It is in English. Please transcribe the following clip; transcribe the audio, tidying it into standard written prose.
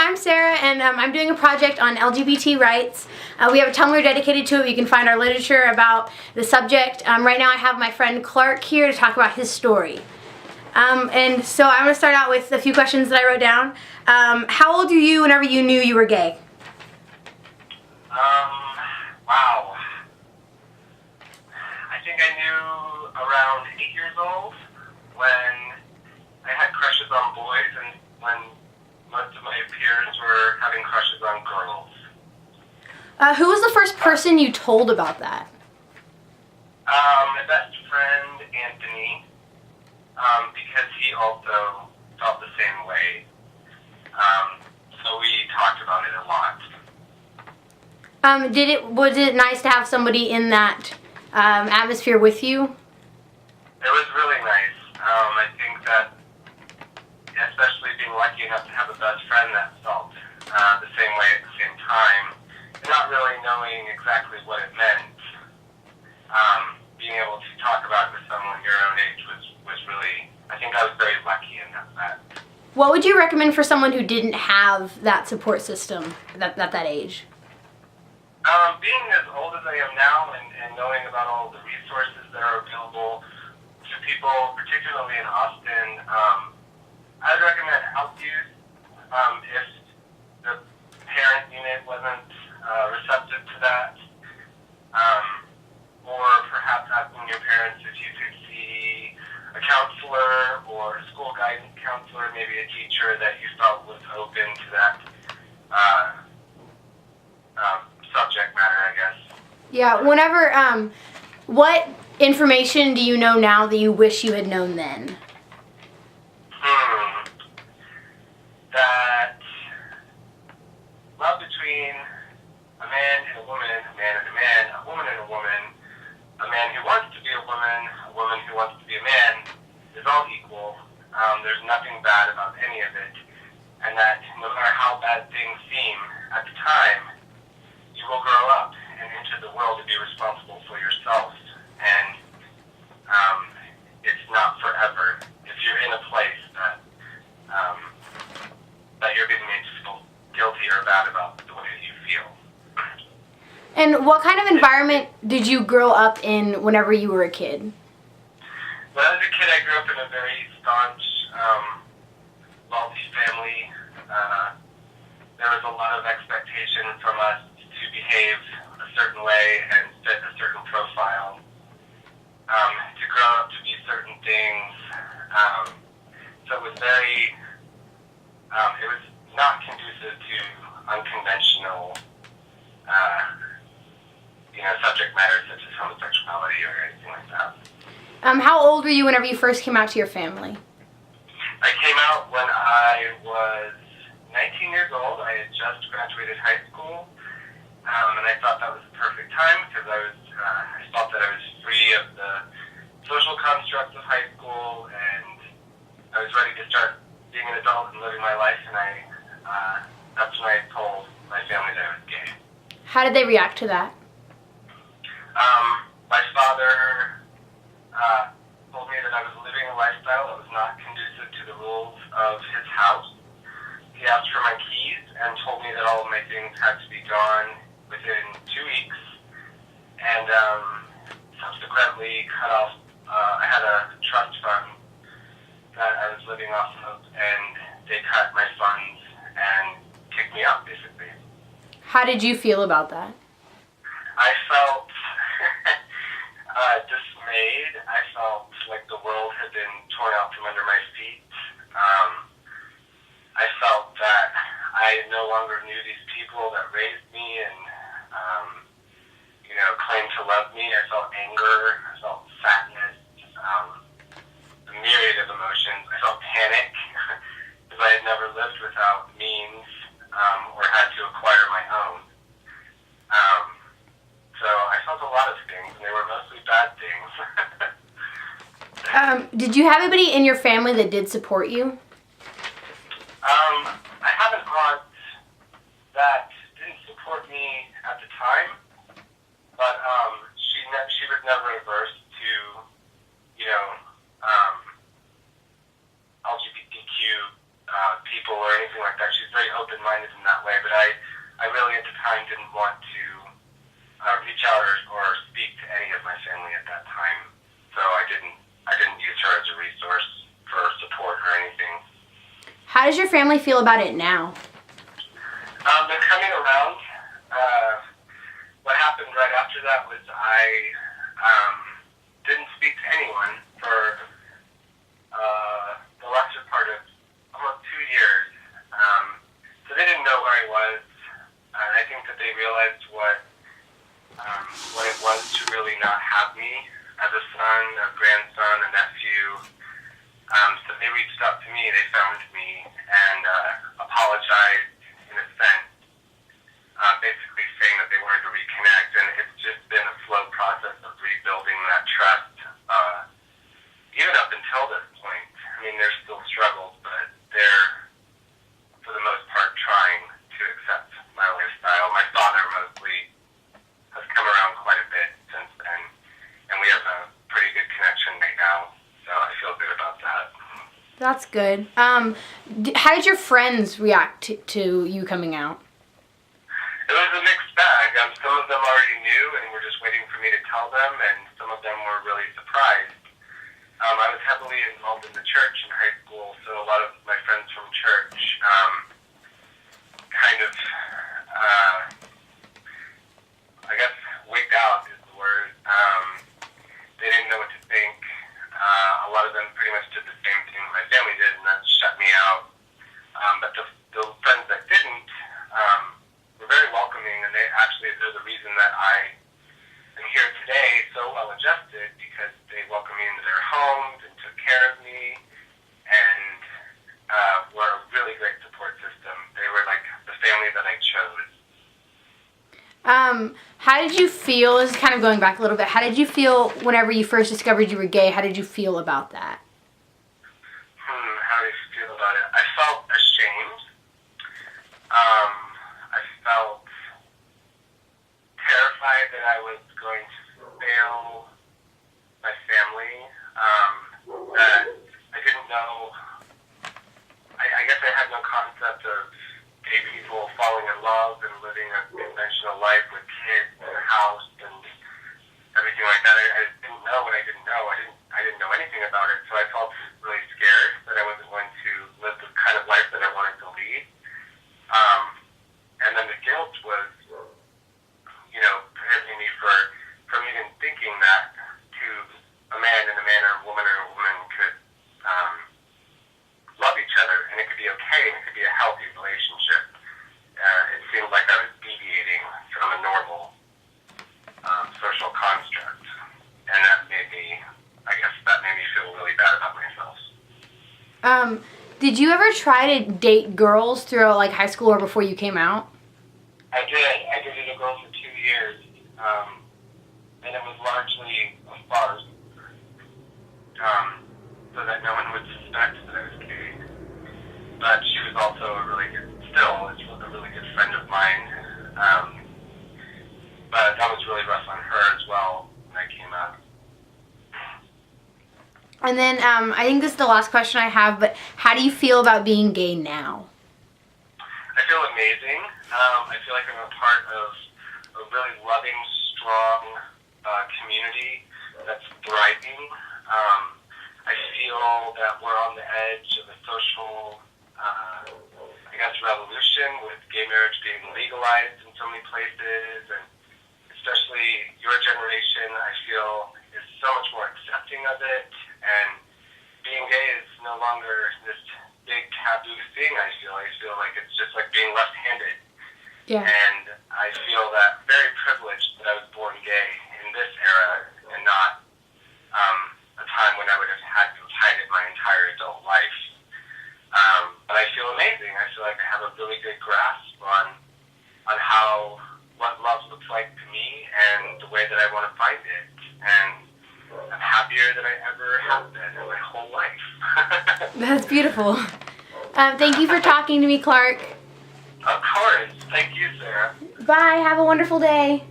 I'm Sarah, and I'm doing a project on LGBT rights. We have a Tumblr dedicated to it. You can find our literature about the subject. Right now I have my friend Clark here to talk about his story. And so I'm going to start out with a few questions that I wrote down. How old were you whenever you knew you were gay? Wow. I think I knew around 8 years old when I had crushes on boys and when most of my peers were having crushes on girls. Who was the first person you told about that? My best friend, Anthony, because he also felt the same way. So we talked about it a lot. Was it nice to have somebody in that atmosphere with you? It was really nice. I think that, especially being lucky enough to have a best friend that felt the same way at the same time, and not really knowing exactly what it meant, being able to talk about it with someone your own age was really, I think I was very lucky in that. What would you recommend for someone who didn't have that support system at that age? Being as old as I am now and knowing about all the resources that are available to people, particularly in Austin, I would recommend House Youth if the parent unit wasn't receptive to that, or perhaps asking your parents if you could see a counselor or a school guidance counselor, maybe a teacher that you felt was open to that subject matter, I guess. Yeah, what information do you know now that you wish you had known then? That love between a man and a woman, a man and a man, a woman and a woman, a man who wants to be a woman who wants to be a man, is all equal. There's nothing bad about any of it. And that no matter how bad things seem at the time, you will grow up and enter the world to be responsible for yourself. And it's not forever. If you're in a place that you're being made to feel guilty or bad about the way you feel. And what kind of environment did you grow up in whenever you were a kid? When I was a kid, I grew up in a very staunch, wealthy family. There was a lot of expectation from us to behave a certain way and fit a certain profile, to grow up to be certain things. So it was it was not conducive to unconventional, subject matters such as homosexuality or anything like that. How old were you whenever you first came out to your family? I came out when I was 19 years old. I had just graduated high school, and I thought that was the perfect time because I felt that I was free of the social constructs of high school, and I was ready to start being an adult and living my life, and that's when I told my family that I was gay. How did they react to that? My father told me that I was living a lifestyle that was not conducive to the rules of his house. He asked for my keys and told me that all of my things had to be gone within 2 weeks, and subsequently cut off. I had a trust fund that I was living off of, and they cut my funds and kicked me out, basically. How did you feel about that? I felt dismayed. I felt like the world had been torn out from under my feet. I felt that I no longer knew these people that raised me and, claimed to love me. I felt anger. I felt sadness. A myriad of emotions. I felt panic because I had never lived without means or had to acquire my own. So I felt a lot of things, and they were mostly bad things. Did you have anybody in your family that did support you? I have an aunt that didn't support me at the time, but she was never averse to, LGBTQ people or anything like that. She's very open-minded in that way, but I really at the time didn't want to reach out or speak to any of my family at that time. So I didn't use her as a resource for support or anything. How does your family feel about it now? They're coming around. What happened right after that was I didn't speak to anyone for the lesser part of almost 2 years. So they didn't know where I was. And I think that they realized what it was to really not have me as a son, a grandson, a nephew. So they reached out to me. They found me and apologized in a sense, basically saying that they wanted to reconnect. And it's just been a slow process of rebuilding that trust, even up until this point. I mean, there's still struggles, but they're, for the most part, trying to accept my lifestyle. My father mostly has come around quite a bit since then, and we have a pretty good connection right now, so I feel good about that. That's good. How did your friends react to you coming out? It was a mixed bag. Some of them already knew and were just waiting for me to tell them, and some of them were really surprised. I was heavily involved in the church in high school, so a lot of my friends from church kind of, I guess, wigged out is the word. They didn't know what to think. A lot of them pretty much did the same thing my family did, and that shut me out. But the friends that didn't were very welcoming, and they're the reason that I am here today, so well adjusted, because they welcomed me into their homes and took care of me, and were a really great support system. They were like the family that I chose. How did you feel, this is kind of going back a little bit, how did you feel whenever you first discovered you were gay? How did you feel about that? How did I feel about it? I felt ashamed. I felt terrified that I was going to fail my family, that I didn't know, I guess I had no concept of gay people falling in love and living a conventional life with kids and a house and everything like that. I didn't know what I didn't know. I didn't know anything about it, so I felt really scared that I wasn't going to live the kind of life that I wanted to lead. And then the guilt was, prohibiting me from even thinking that to a man and a man or a woman could love each other, and it could be okay, and it could be a healthy relationship. It seemed like I was deviating from a normal social construct, and that made me feel really bad about myself. Did you ever try to date girls throughout like high school or before you came out? I did. I dated a girl for 2 years, and it was largely a farce, so that no one would suspect that I was gay. But she was also a really good friend of mine. But that was really rough on her as well when I came out. And then I think this is the last question I have, but how do you feel about being gay now? I feel amazing. I feel like I'm a part of a really loving, strong community that's thriving. I feel that we're on the edge of a social, revolution with gay marriage being legalized in so many places, and especially your generation, I feel, is so much more accepting of it, and being gay is no longer this big taboo thing. I feel like it's just like being left-handed. Yeah. And I feel that very privileged that I was born gay in this era and not a time when I would have had to hide it my entire adult life. But I feel amazing. I feel like I have a really good grasp on what love looks like to me and the way that I want to find it. And I'm happier than I ever have been in my whole life. That's beautiful. Thank you for talking to me, Clark. Of course. Thank you, Sarah. Bye. Have a wonderful day.